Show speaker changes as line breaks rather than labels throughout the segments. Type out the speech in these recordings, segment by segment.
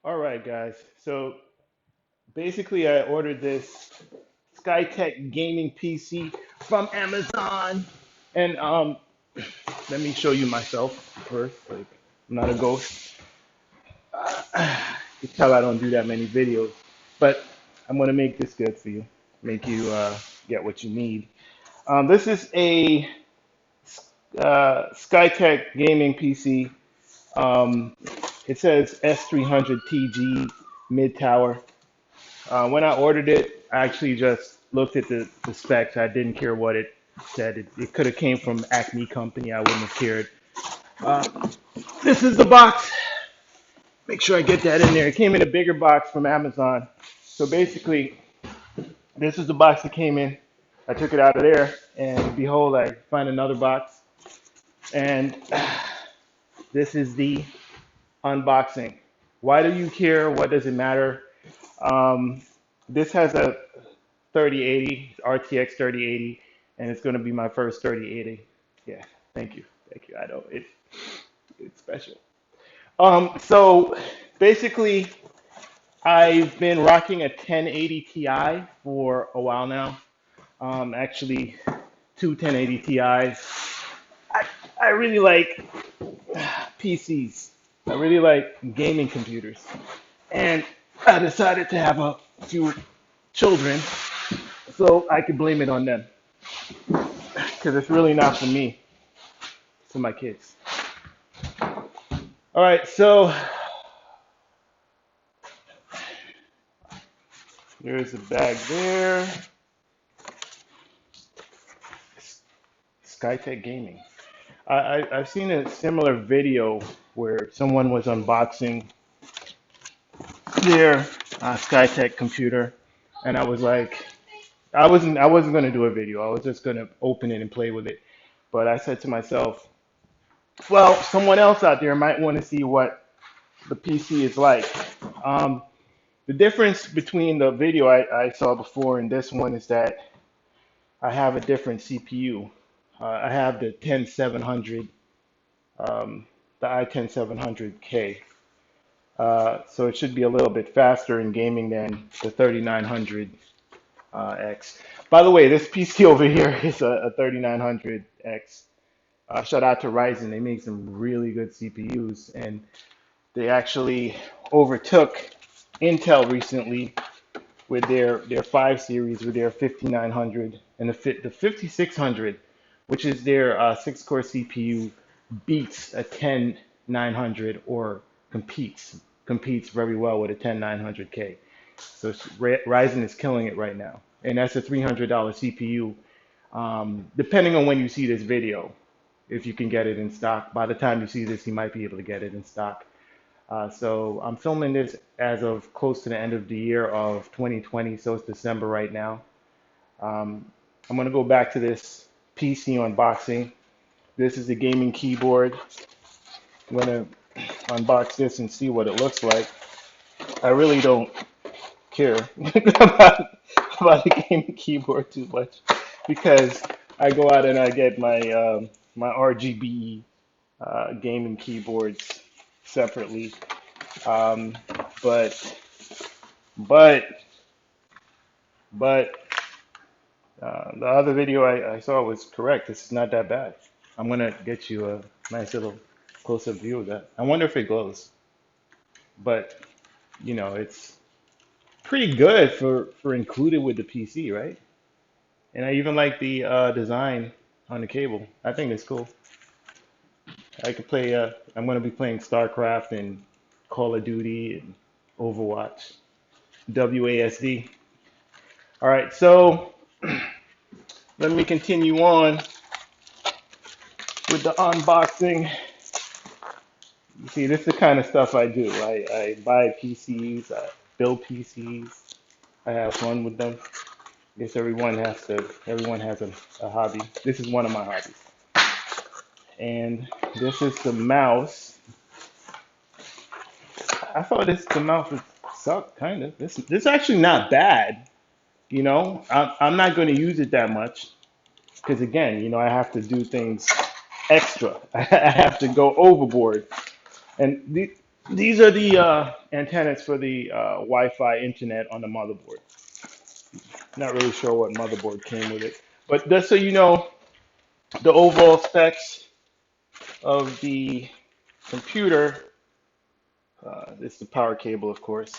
All right, guys. So basically, I ordered this Skytec gaming PC from Amazon, and let me show you myself first. Like, I'm not a ghost. You can tell I don't do that many videos, but I'm gonna make this good for you, make you get what you need. This is a Skytech gaming PC. Um, it says S300 TG mid tower. When I ordered it, I actually just looked at the specs. I didn't care what it said. It could have came from Acme Company. I wouldn't have cared. Uh, this is the box. Make sure I get that in there. It came in a bigger box from Amazon. So basically, this is the box that came in. I took it out of there, and behold, I find another box. And this is the unboxing. Why do you care? What does it matter? Um, this has a 3080, RTX 3080, and it's going to be my first 3080. Yeah, thank you. Thank you. I know it's special. So basically, I've been rocking a 1080 Ti for a while now. Actually, two 1080 Ti's. I, I really like PCs. I really like gaming computers. And I decided to have a few children so I could blame it on them. Because it's really not for me, it's for my kids. All right, so there's a bag there. Skytech Gaming. I've seen a similar video where someone was unboxing their Skytech computer, and I was like, I wasn't gonna do a video. I was just gonna open it and play with it. But I said to myself, well, someone else out there might want to see what the PC is like. Um, the difference between the video I saw before and this one is that I have a different CPU. I have the 10700, the i10-700K. So it should be a little bit faster in gaming than the 3900X. By the way, this PC over here is a 3900X. Shout out to Ryzen. They make some really good CPUs, and they actually overtook Intel recently with their 5 series, with their 5900 and the 5600, which is their 6-core CPU, beats a 10900 or competes very well with a 10900K. So Ryzen is killing it right now, and that's a $300 CPU. Depending on when you see this video, if you can get it in stock. By the time you see this, you might be able to get it in stock. So I'm filming this as of close to the end of the year of 2020, so it's December right now. Um, I'm going to go back to this PC unboxing. This is the gaming keyboard. I'm going to unbox this and see what it looks like. I really don't care about the gaming keyboard too much because I go out and I get my RGB gaming keyboards separately. Um, but but but the other video I saw was correct. This is not that bad. I'm gonna get you a nice little close-up view of that. I wonder if it glows, but it's pretty good for included with the PC, right? And I even like the design on the cable. I think it's cool. I could play. I'm gonna be playing StarCraft and Call of Duty and Overwatch. WASD. All right, so let me continue on with the unboxing. You see, this is the kind of stuff I do. I buy PCs, I build PCs, I have fun with them. I guess everyone has a hobby. This is one of my hobbies. And this is the mouse. I thought the mouse would suck, kind of. This is actually not bad. I'm not going to use it that much because again, I have to do things extra. I have to go overboard. And These are the antennas for the Wi-Fi internet on the motherboard. Not really sure what motherboard came with it, but just so you know, the overall specs of the computer. This is the power cable, of course.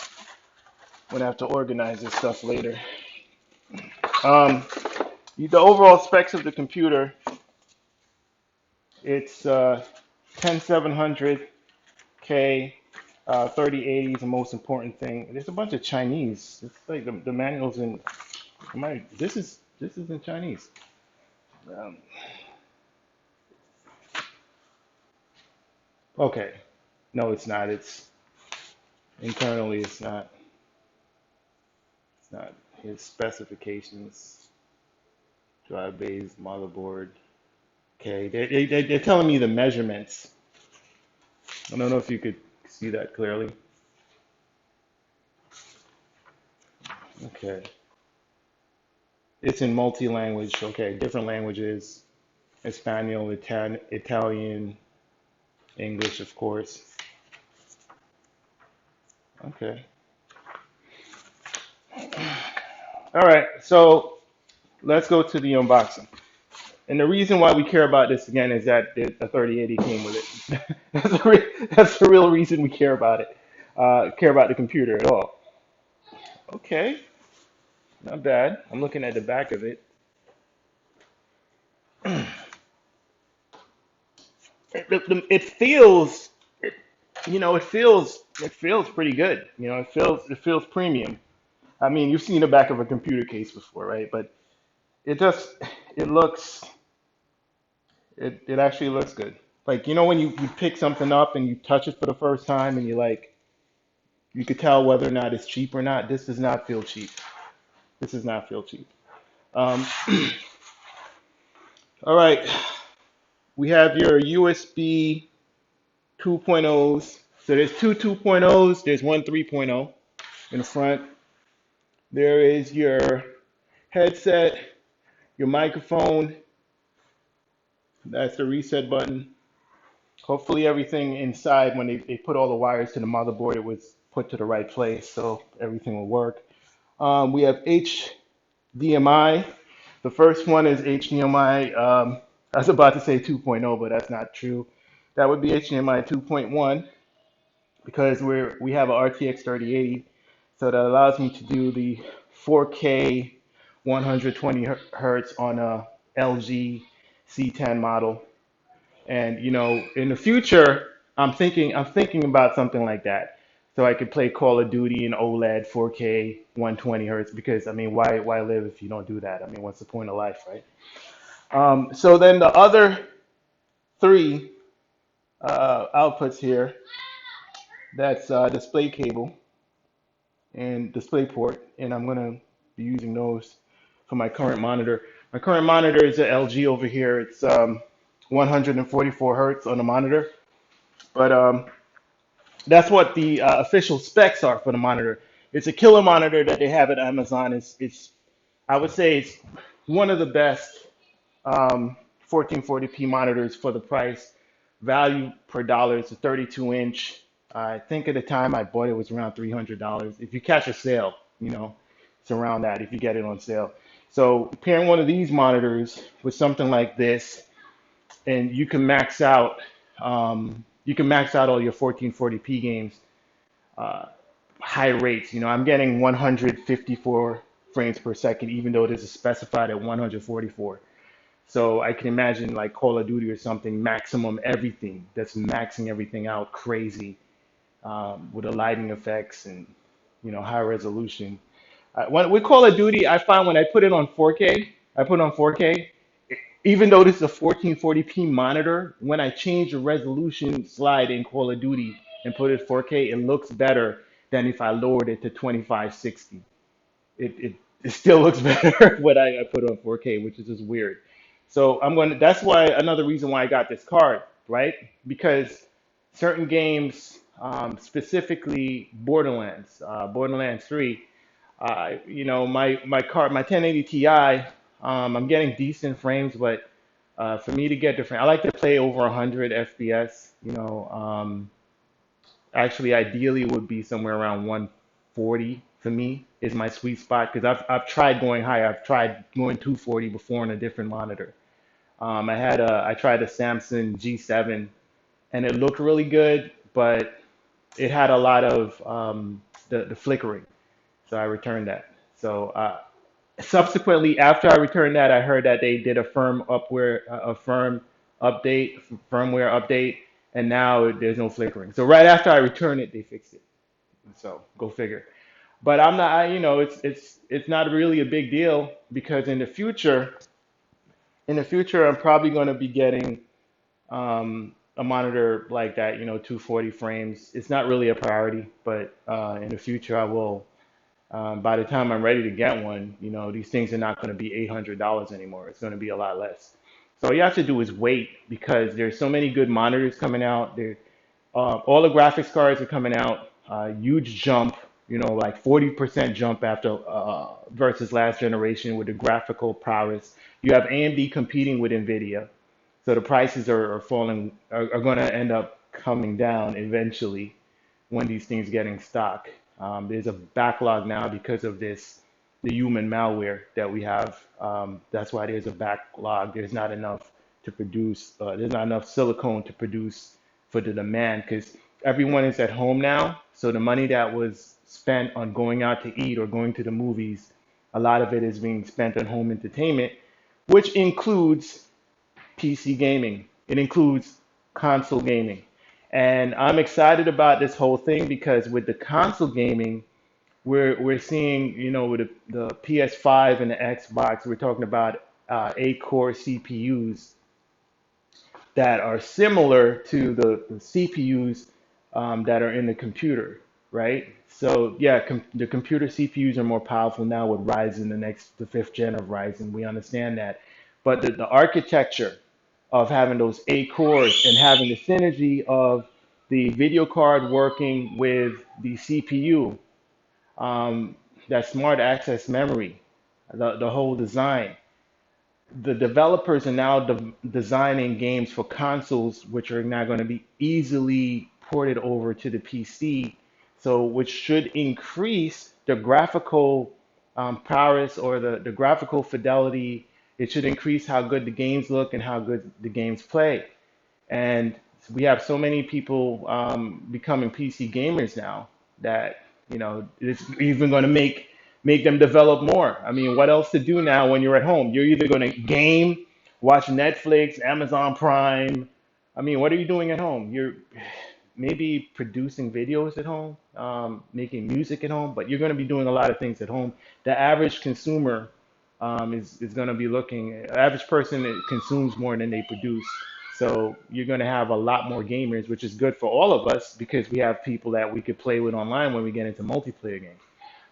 I'm gonna have to organize this stuff later. Um, the overall specs of the computer, it's 10700K, 3080 is the most important thing. There's a bunch of Chinese. It's like the manuals in this is in Chinese. Um, okay, no, it's not. It's internally, it's not. It's not his specifications. Drive base, motherboard. Okay, they're telling me the measurements. I don't know if you could see that clearly. Okay, it's in multi-language. Okay, different languages: Espanol, Italian, English, of course. Okay. All right, so let's go to the unboxing. And the reason why we care about this again is that the 3080 came with it. That's the real reason we care about it. Care about the computer at all. Okay, not bad. I'm looking at the back of it. It feels, it feels pretty good. It feels premium. I mean, you've seen the back of a computer case before, right? But it just, it looks, it actually looks good. Like, when you pick something up and you touch it for the first time and you could tell whether or not it's cheap or not. This does not feel cheap. This does not feel cheap. Um, all right, we have your USB 2.0s. So there's two 2.0s, there's one 3.0 in the front. There is your headset, your microphone. That's the reset button. Hopefully everything inside, when they put all the wires to the motherboard, it was put to the right place, so everything will work. We have HDMI. The first one is HDMI. I was about to say 2.0, but that's not true. That would be HDMI 2.1 because we have an RTX 3080, so that allows me to do the 4K 120 hertz on a LG C10 model. And in the future, I'm thinking about something like that, so I could play Call of Duty in OLED 4K 120 hertz. Because I mean, why live if you don't do that? I mean, what's the point of life, right? So then the other three outputs here, that's display cable and display port, and I'm gonna be using those for my current monitor. My current monitor is a LG over here. It's 144 hertz on the monitor, but that's what the official specs are for the monitor. It's a killer monitor that they have at Amazon. It's I would say it's one of the best 1440p monitors for the price. Value per dollar. It's a 32-inch. I think at the time I bought it was around $300. If you catch a sale, it's around that if you get it on sale. So pairing one of these monitors with something like this, and you can max out all your 1440p games, uh, high rates. I'm getting 154 frames per second, even though it is specified at 144. So I can imagine like Call of Duty or something, maximum everything. That's maxing everything out crazy, with the lighting effects and high resolution. With Call of Duty, I find when I put it on 4K, I put it on 4K. Even though this is a 1440p monitor, when I change the resolution slide in Call of Duty and put it 4K, it looks better than if I lowered it to 2560. It still looks better when I put it on 4K, which is just weird. So that's why another reason why I got this card, right? Because certain games, specifically Borderlands 3, my 1080 Ti, I'm getting decent frames, but for me to get different, I like to play over 100 FPS. Actually, ideally, it would be somewhere around 140 for me is my sweet spot because I've tried going higher. I've tried going 240 before on a different monitor. I tried a Samsung G7 and it looked really good, but it had a lot of the flickering, so I returned that. So subsequently, after I returned that, I heard that they did a firm update, firmware update, and now there's no flickering. So right after I returned it, they fixed it. So go figure. But I'm not, it's not really a big deal because in the future, I'm probably going to be getting a monitor like that, 240 frames. It's not really a priority, but in the future, I will. By the time I'm ready to get one, these things are not going to be $800 anymore. It's going to be a lot less. So all you have to do is wait because there's so many good monitors coming out. All the graphics cards are coming out. Huge jump, like 40% jump after versus last generation with the graphical prowess. You have AMD competing with Nvidia, so the prices are falling, are going to end up coming down eventually when these things get in stock. There's a backlog now because of the human malware that we have. That's why there's a backlog. There's not enough to produce. There's not enough silicone to produce for the demand because everyone is at home now. So the money that was spent on going out to eat or going to the movies, a lot of it is being spent on home entertainment, which includes PC gaming. It includes console gaming. And I'm excited about this whole thing because with the console gaming, we're seeing, with the PS5 and the Xbox, we're talking about 8-core CPUs that are similar to the CPUs that are in the computer, right? So yeah, the computer CPUs are more powerful now with Ryzen, the fifth gen of Ryzen. We understand that, but the architecture of having those 8 cores and having the synergy of the video card working with the CPU, um, that smart access memory, the whole design. The developers are now designing games for consoles, which are now going to be easily ported over to the PC, so which should increase the graphical prowess or the graphical fidelity. It should increase how good the games look and how good the games play. And we have so many people becoming PC gamers now that it's even going to make them develop more. I mean, what else to do now when you're at home? You're either going to game, watch Netflix, Amazon Prime. I mean, what are you doing at home? You're maybe producing videos at home, making music at home, but you're going to be doing a lot of things at home. The average consumer is going to be average person that consumes more than they produce. So you're going to have a lot more gamers, which is good for all of us because we have people that we could play with online when we get into multiplayer games.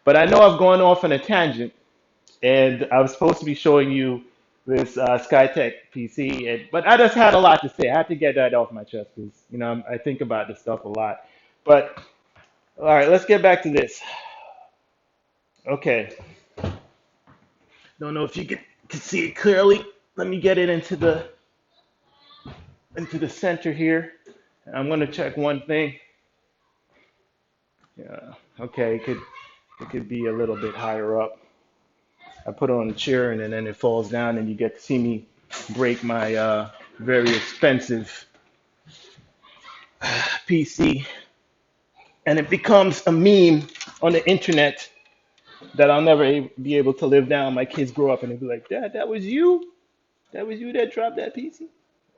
But I know I've gone off on a tangent, and I was supposed to be showing you this Skytech PC, but I just had a lot to say. I had to get that off my chest because I think about this stuff a lot. But all right, let's get back to this. Okay, don't know if you can see it clearly. Let me get it into the center here. I'm gonna check one thing. Yeah, okay, it could be a little bit higher up. I put it on a chair and then it falls down and you get to see me break my very expensive PC, and it becomes a meme on the internet that I'll never be able to live down. My kids grow up and they'll be like, "Dad, that was you? That was you that dropped that PC?"